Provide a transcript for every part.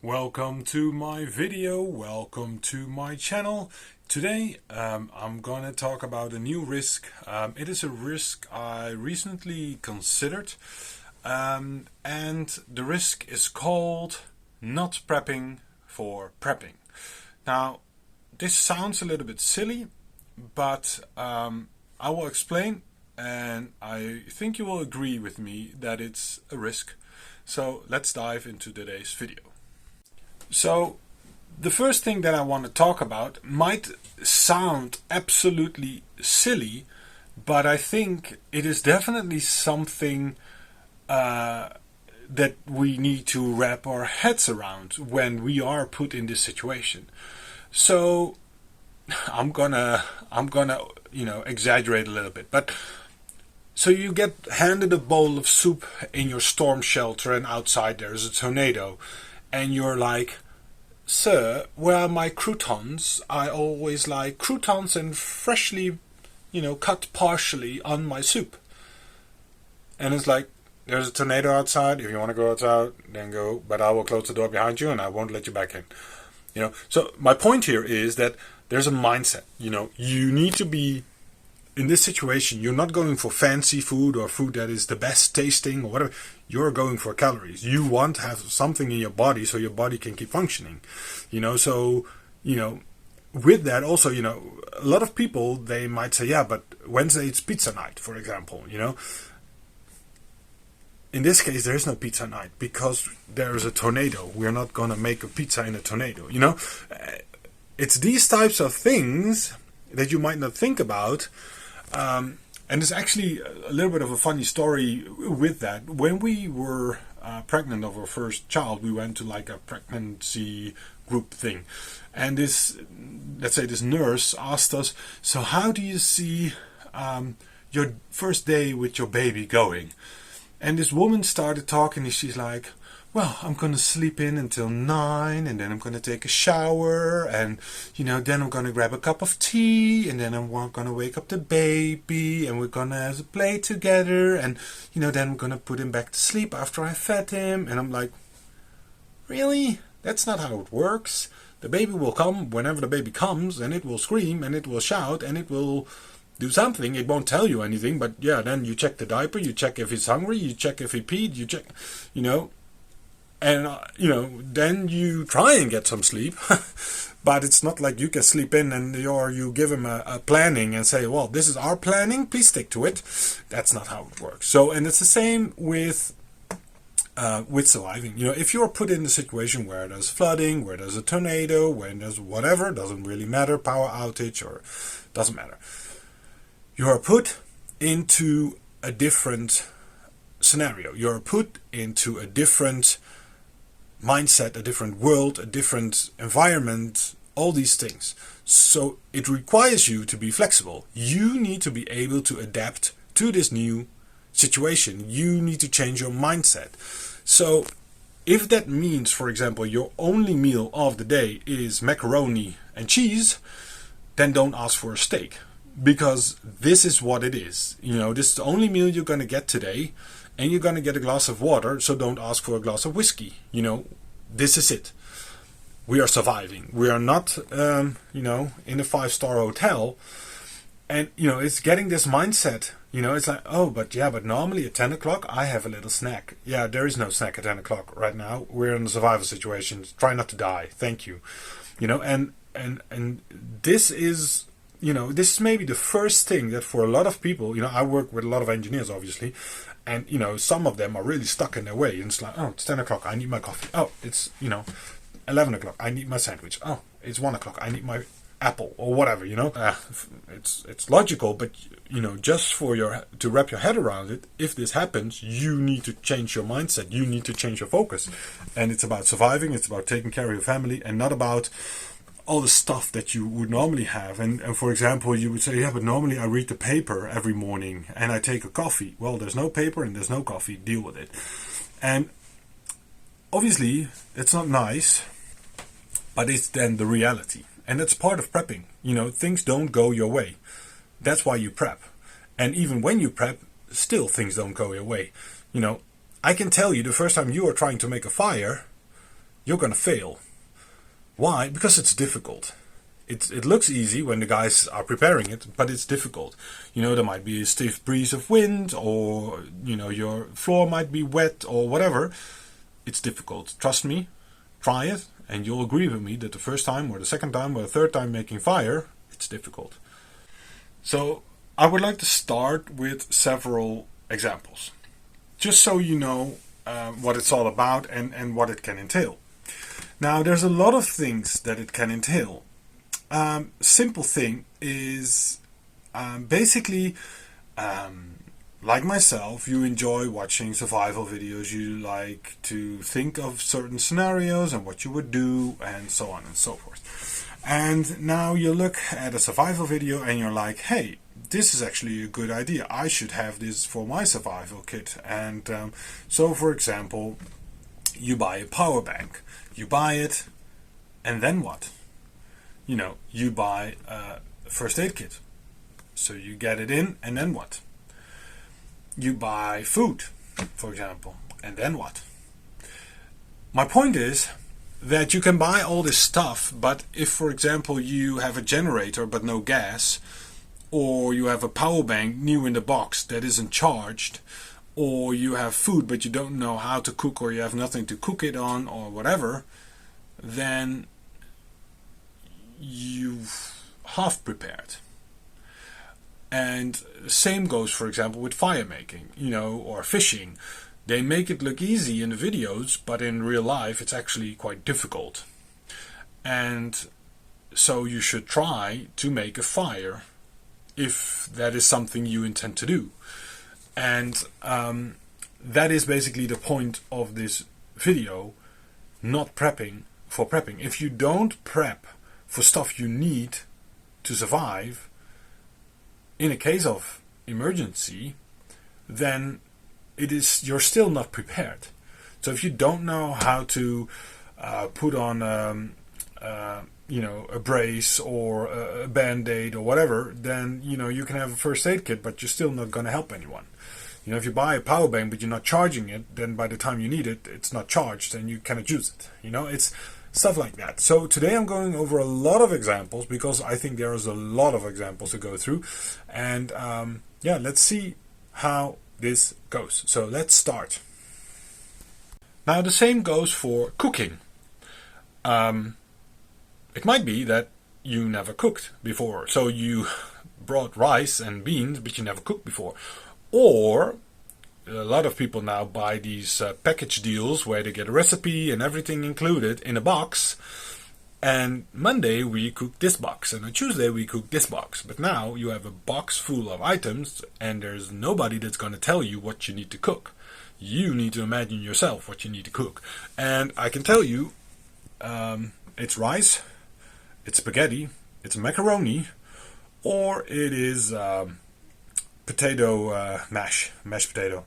Welcome to my video, welcome to my channel. Today I'm gonna talk about a new risk. It is a risk I recently considered, and the risk is called not prepping for prepping. Now this sounds a little bit silly, but I will explain, and I think you will agree with me that it's a risk. So let's dive into today's video. So the first thing that I want to talk about might sound absolutely silly, but I think it is definitely something that we need to wrap our heads around when we are put in this situation. So I'm gonna exaggerate a little bit, but so you get handed a bowl of soup in your storm shelter, and outside there's a tornado. And you're like, sir, where are my croutons? I always like croutons and freshly, cut partially on my soup. And it's like, there's a tornado outside. If you want to go outside, then go. But I will close the door behind you and I won't let you back in. So my point here is that there's a mindset. You need to be in this situation. You're not going for fancy food or food that is the best tasting or whatever. You're going for calories. You want to have something in your body so your body can keep functioning. So with that also, a lot of people, they might say, yeah, but Wednesday it's pizza night, for example. In this case, there is no pizza night because there is a tornado. We're not going to make a pizza in a tornado. It's these types of things that you might not think about. And there's actually a little bit of a funny story with that. When we were pregnant of our first child, we went to like a pregnancy group thing. And this nurse asked us, so how do you see your first day with your baby going? And this woman started talking and she's like, well, I'm going to sleep in until 9, and then I'm going to take a shower, and, then I'm going to grab a cup of tea, and then I'm going to wake up the baby, and we're going to have a play together, and, then I'm going to put him back to sleep after I fed him. And I'm like, really? That's not how it works. The baby will come whenever the baby comes, and it will scream, and it will shout, and it will do something. It won't tell you anything, but yeah, then you check the diaper, you check if he's hungry, you check if he peed, you check, and, then you try and get some sleep, but it's not like you can sleep in or you give him a planning and say, well, this is our planning, please stick to it. That's not how it works. So, and it's the same with surviving. If you're put in a situation where there's flooding, where there's a tornado, where there's whatever, doesn't really matter, power outage, or doesn't matter. You are put into a different scenario. You're put into a different mindset, a different world, a different environment, all these things. So it requires you to be flexible. You need to be able to adapt to this new situation. You need to change your mindset. So if that means, for example, your only meal of the day is macaroni and cheese, then don't ask for a steak, because this is what it is. This is the only meal you're going to get today. And you're going to get a glass of water, so don't ask for a glass of whiskey. This is it. We are surviving. We are not, in a 5-star hotel. And, it's getting this mindset. It's like, but normally at 10 o'clock, I have a little snack. Yeah, there is no snack at 10 o'clock right now. We're in a survival situation. Try not to die. Thank you. And this is... this is maybe the first thing that for a lot of people, I work with a lot of engineers, obviously, and, some of them are really stuck in their way. And it's like, oh, it's 10 o'clock, I need my coffee. Oh, it's, 11 o'clock, I need my sandwich. Oh, it's 1 o'clock, I need my apple, or whatever, It's logical, but, just to wrap your head around it, if this happens, you need to change your mindset. You need to change your focus. And it's about surviving, it's about taking care of your family, and not about all the stuff that you would normally have. And for example, you would say, yeah, but normally I read the paper every morning and I take a coffee. Well, there's no paper and there's no coffee. Deal with it. And obviously, it's not nice, but it's then the reality. And that's part of prepping. Things don't go your way. That's why you prep. And even when you prep, still things don't go your way. I can tell you the first time you are trying to make a fire, you're going to fail. Why? Because it's difficult. It looks easy when the guys are preparing it, but it's difficult. You know, there might be a stiff breeze of wind, or, you know, your floor might be wet or whatever. It's difficult. Trust me, try it, and you'll agree with me that the first time or the second time or the third time making fire, it's difficult. So I would like to start with several examples, just so you know what it's all about and what it can entail. Now, there's a lot of things that it can entail. Simple thing is basically, like myself, you enjoy watching survival videos. You like to think of certain scenarios and what you would do, and so on and so forth. And now you look at a survival video and you're like, hey, this is actually a good idea. I should have this for my survival kit. And so, for example, you buy a power bank. You buy it, and then what? You know, you buy a first aid kit. So you get it in, and then what? You buy food, for example, and then what? My point is that you can buy all this stuff, but if, for example, you have a generator but no gas, or you have a power bank new in the box that isn't charged, or you have food but you don't know how to cook, or you have nothing to cook it on, or whatever, then you've half prepared. And the same goes, for example, with fire making, you know, or fishing. They make it look easy in the videos, but in real life it's actually quite difficult. And so you should try to make a fire if that is something you intend to do. And that is basically the point of this video, not prepping for prepping. If you don't prep for stuff you need to survive in a case of emergency, then you're still not prepared. So if you don't know how to put on you know, a brace or a band-aid or whatever, then, you know, you can have a first aid kit, but you're still not going to help anyone. You know, if you buy a power bank but you're not charging it, then by the time you need it, it's not charged and you cannot use it. You know, it's stuff like that. So today I'm going over a lot of examples because I think there is a lot of examples to go through. And yeah, let's see how this goes. So let's start. Now the same goes for cooking. It might be that you never cooked before, so you brought rice and beans, but you never cooked before. Or a lot of people now buy these package deals where they get a recipe and everything included in a box. And Monday we cook this box, and on Tuesday we cook this box. But now you have a box full of items, and there's nobody that's going to tell you what you need to cook. You need to imagine yourself what you need to cook. And I can tell you, it's rice, it's spaghetti, it's macaroni, or it is potato mashed potato.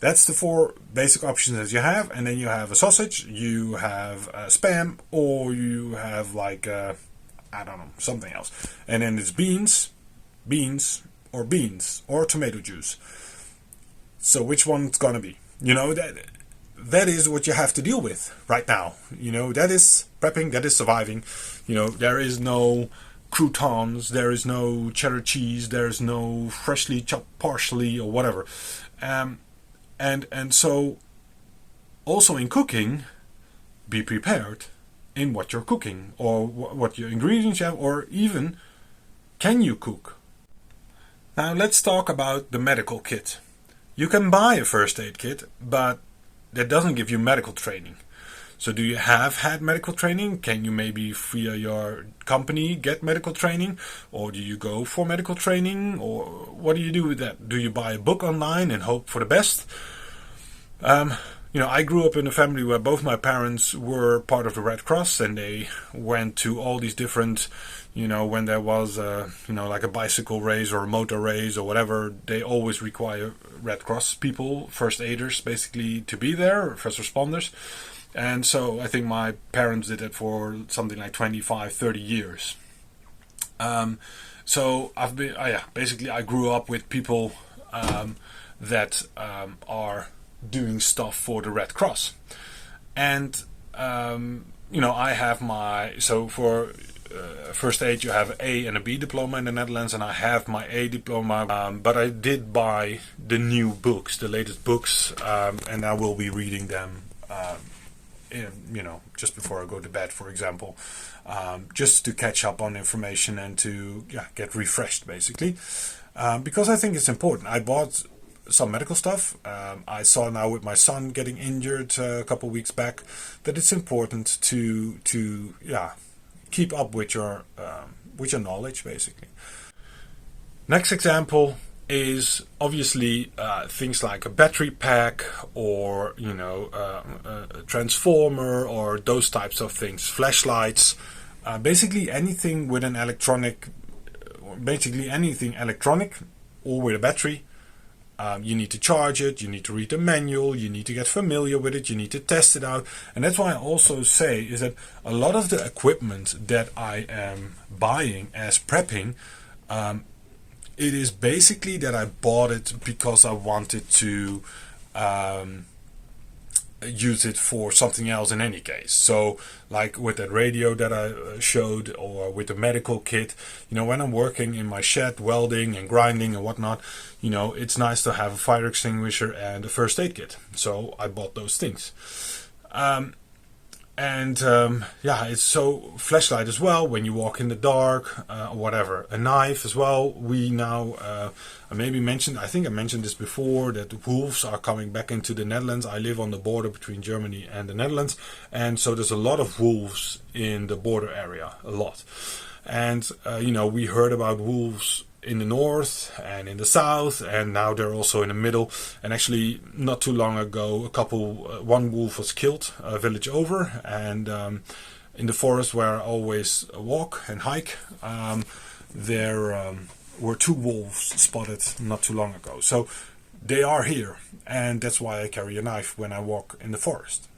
That's the four basic options that you have. And then you have a sausage, you have Spam, or you have like, I don't know, something else. And then it's beans, or tomato juice. So which one it's gonna be? You know, that is what you have to deal with right now. You know, that is prepping, that is surviving. You know, there is no croutons, there is no cheddar cheese, there is no freshly chopped parsley or whatever. And so also in cooking, be prepared in what you're cooking, or what your ingredients you have, or even can you cook. Now let's talk about the medical kit. You can buy a first aid kit, but that doesn't give you medical training. So do you have had medical training? Can you maybe via your company get medical training? Or do you go for medical training? Or what do you do with that? Do you buy a book online and hope for the best? You know, I grew up in a family where both my parents were part of the Red Cross, and they went to all these different, you know, when there was you know, like a bicycle race or a motor race or whatever, they always require Red Cross people, first aiders basically, to be there, first responders. And so I think my parents did it for something like 25, 30 years. So I've been, basically I grew up with people that are doing stuff for the Red Cross. And I have my, so for first aid you have an A and a B diploma in the Netherlands, and I have my A diploma, but I did buy the new books, the latest books, and I will be reading them just before I go to bed, for example, just to catch up on information and to get refreshed, basically, because I think it's important. I bought some medical stuff. I saw now with my son getting injured a couple of weeks back that it's important to keep up with your knowledge, basically. Next example is obviously things like a battery pack or a transformer or those types of things, flashlights, basically anything with an electronic, or with a battery. You need to charge it, you need to read the manual, you need to get familiar with it, you need to test it out. And that's why I also say is that a lot of the equipment that I am buying as prepping, it is basically that I bought it because I wanted to use it for something else in any case. So like with that radio that I showed, or with the medical kit, when I'm working in my shed welding and grinding and whatnot, it's nice to have a fire extinguisher and a first aid kit. So I bought those things. It's so flashlight as well when you walk in the dark, whatever. A knife as well. We now, I think I mentioned this before, that wolves are coming back into the Netherlands. I live on the border between Germany and the Netherlands, and so there's a lot of wolves in the border area, a lot. And we heard about wolves in the north and in the south, and now they're also in the middle. And actually, not too long ago, one wolf was killed a village over, and in the forest where I always walk and hike, there were 2 wolves spotted not too long ago. So they are here, and that's why I carry a knife when I walk in the forest.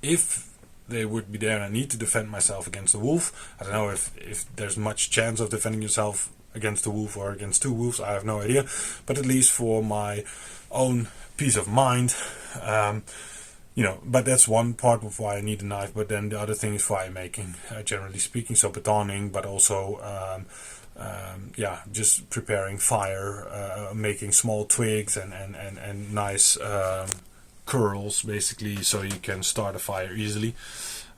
If they would be there and I need to defend myself against a wolf, I don't know if there's much chance of defending yourself against a wolf or against 2 wolves, I have no idea, but at least for my own peace of mind, but that's one part of why I need a knife. But then the other thing is fire making, generally speaking, so betoning, but also just preparing fire, making small twigs and nice curls, basically, so you can start a fire easily.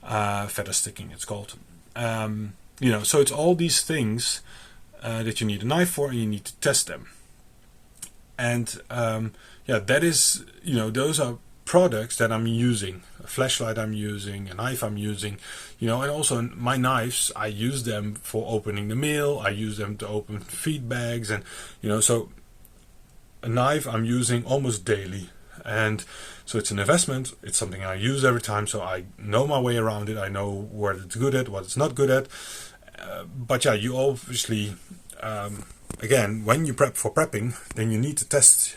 Feather sticking, it's called. So it's all these things that you need a knife for, and you need to test them. And that is, those are products that I'm using. A flashlight I'm using, a knife I'm using, and also my knives, I use them for opening the mail, I use them to open feed bags, and so a knife I'm using almost daily. And so it's an investment, it's something I use every time, so I know my way around it, I know what it's good at, what it's not good at. But you obviously, again, when you prep for prepping, then you need to test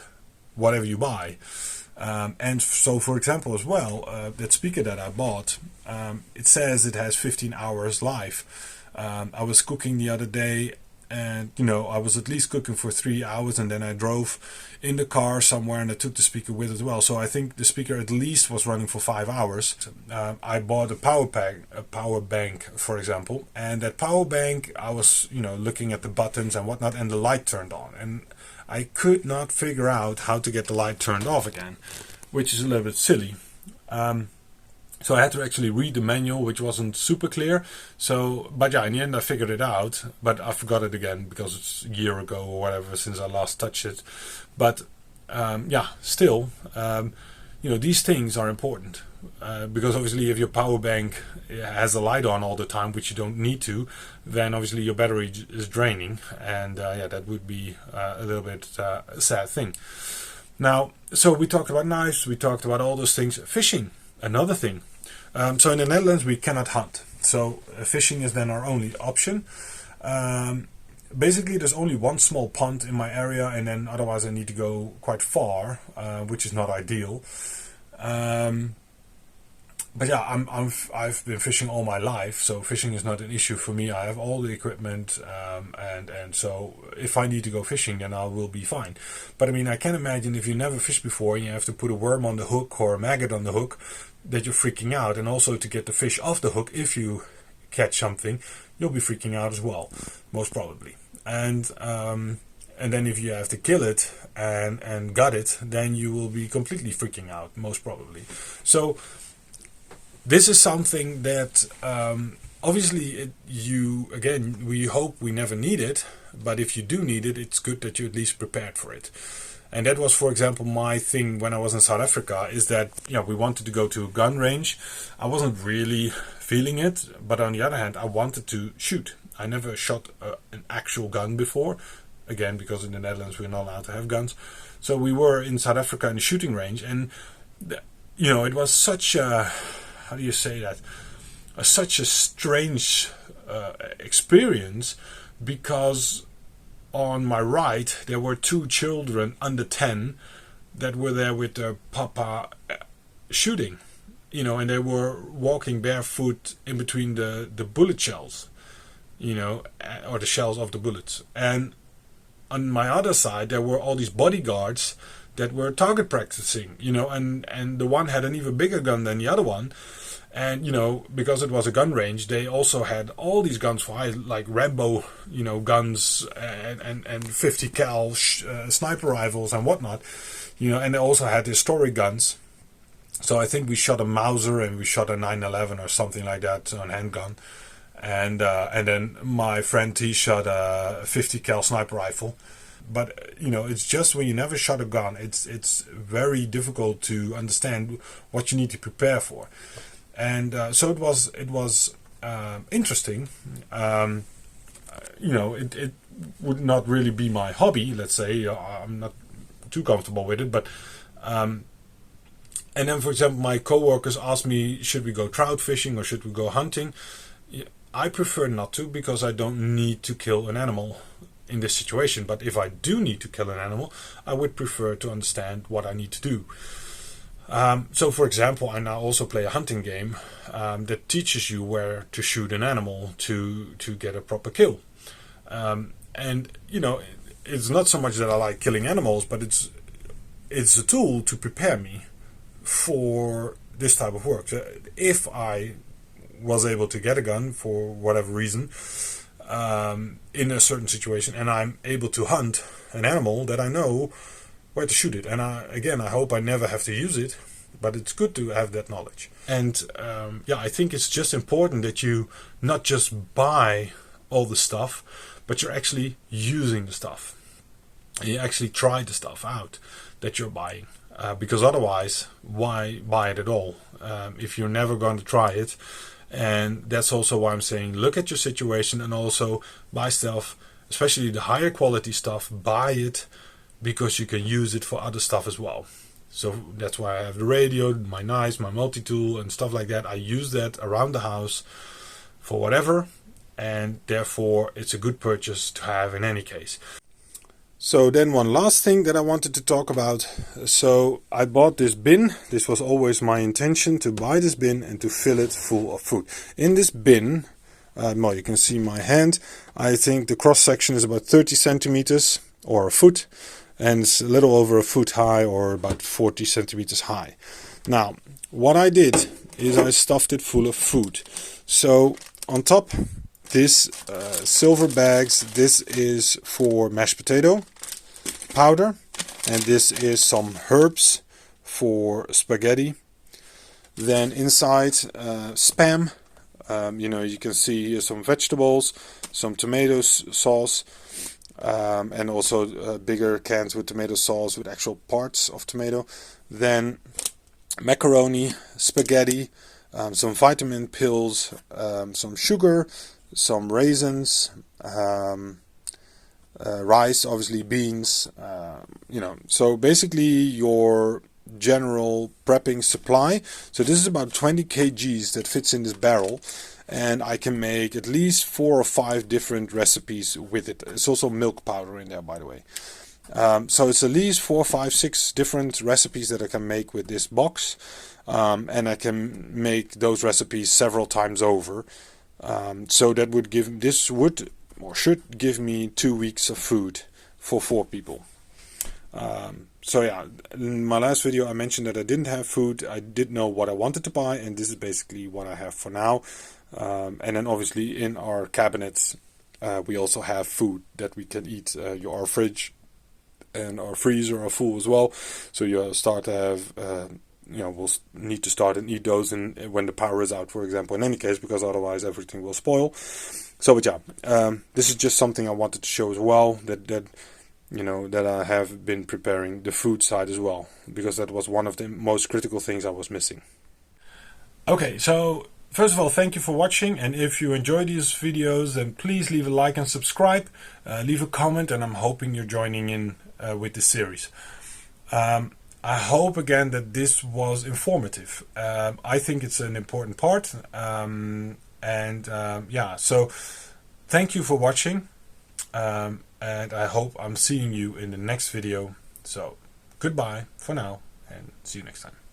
whatever you buy. And so, for example, as well, that speaker that I bought, it says it has 15 hours live. I was cooking the other day, and I was at least cooking for 3 hours, and then I drove in the car somewhere and I took the speaker with as well. So I think the speaker at least was running for 5 hours. I bought a power bank, for example, and that power bank, I was looking at the buttons and whatnot, and the light turned on, and I could not figure out how to get the light turned off again, which is a little bit silly. So I had to actually read the manual, which wasn't super clear. So, but in the end I figured it out, but I forgot it again because it's a year ago or whatever since I last touched it. But still, these things are important because obviously if your power bank has the light on all the time, which you don't need to, then obviously your battery is draining, and that would be a little bit a sad thing. Now, so we talked about knives, we talked about all those things. Fishing, another thing. So in the Netherlands we cannot hunt, so fishing is then our only option. Basically there's only one small pond in my area, and then otherwise I need to go quite far, which is not ideal. But I've been fishing all my life, so fishing is not an issue for me. I have all the equipment, and so if I need to go fishing, then I will be fine. But I mean, I can imagine if you never fished before and you have to put a worm on the hook or a maggot on the hook, that you're freaking out, and also to get the fish off the hook. If you catch something, you'll be freaking out as well, most probably. And then if you have to kill it and gut it, then you will be completely freaking out, most probably. So this is something that obviously we hope we never need it, but if you do need it, it's good that you're at least prepared for it. And that was, for example, my thing when I was in South Africa, is that we wanted to go to a gun range. I wasn't really feeling it, but on the other hand, I wanted to shoot. I never shot an actual gun before, again, because in the Netherlands we're not allowed to have guns. So we were in South Africa in a shooting range, and it was such a, how do you say that, such a strange experience, because on my right there were 2 children under 10 that were there with their papa shooting, and they were walking barefoot in between the bullet shells, or the shells of the bullets. And on my other side there were all these bodyguards that were target practicing, and the one had an even bigger gun than the other one. And, because it was a gun range, they also had all these guns for hire, like Rambo, guns and 50 cal sniper rifles and whatnot, and they also had historic guns. So I think we shot a Mauser and we shot a 911 or something like that, on handgun. And then my friend, he shot a 50 cal sniper rifle. But, it's just when you never shot a gun, it's very difficult to understand what you need to prepare for. And so it was interesting. It would not really be my hobby, let's say. I'm not too comfortable with it. But and then, for example, my coworkers asked me, should we go trout fishing or should we go hunting? I prefer not to, because I don't need to kill an animal in this situation. But if I do need to kill an animal, I would prefer to understand what I need to do. So, for example, I now also play a hunting game that teaches you where to shoot an animal to get a proper kill. And it's not so much that I like killing animals, but it's a tool to prepare me for this type of work. So if I was able to get a gun for whatever reason in a certain situation, and I'm able to hunt an animal, that I know where to shoot it. And I hope I never have to use it, but it's good to have that knowledge. And I think it's just important that you not just buy all the stuff, but you're actually using the stuff. And you actually try the stuff out that you're buying. Because otherwise, why buy it at all if you're never going to try it? And that's also why I'm saying, look at your situation and also buy stuff, especially the higher quality stuff. Buy it because you can use it for other stuff as well. So that's why I have the radio, my knives, my multi-tool and stuff like that. I use that around the house for whatever, and therefore it's a good purchase to have in any case. So then one last thing that I wanted to talk about. So I bought this bin. This was always my intention, to buy this bin and to fill it full of food. In this bin, you can see my hand. I think the cross section is about 30 centimeters or a foot. And it's a little over a foot high, or about 40 centimeters high. Now, what I did is I stuffed it full of food. So on top, this silver bags, this is for mashed potato powder, and this is some herbs for spaghetti. Then inside, Spam. You can see here some vegetables, some tomato sauce. And also bigger cans with tomato sauce with actual parts of tomato. Then macaroni, spaghetti, some vitamin pills, some sugar, some raisins, rice, obviously beans, So basically your general prepping supply. So this is about 20 kgs that fits in this barrel. And I can make at least 4 or 5 different recipes with it. It's also milk powder in there, by the way. So it's at least 4, 5, 6 different recipes that I can make with this box. And I can make those recipes several times over. So that would give, should give me 2 weeks of food for 4 people. So yeah, in my last video I mentioned that I didn't have food. I didn't know what I wanted to buy, and this is basically what I have for now. And then obviously in our cabinets we also have food that we can eat. Our fridge and our freezer are full as well, so you start to have we'll need to start and eat those when the power is out, for example, in any case, because otherwise everything will spoil. So but yeah, this is just something I wanted to show as well, that I have been preparing the food side as well, because that was one of the most critical things I was missing. Okay, so first of all, thank you for watching, and if you enjoy these videos, then please leave a like and subscribe, leave a comment, and I'm hoping you're joining in with this series. I hope again that this was informative. I think it's an important part, yeah, so thank you for watching, and I hope I'm seeing you in the next video. So goodbye for now, and see you next time.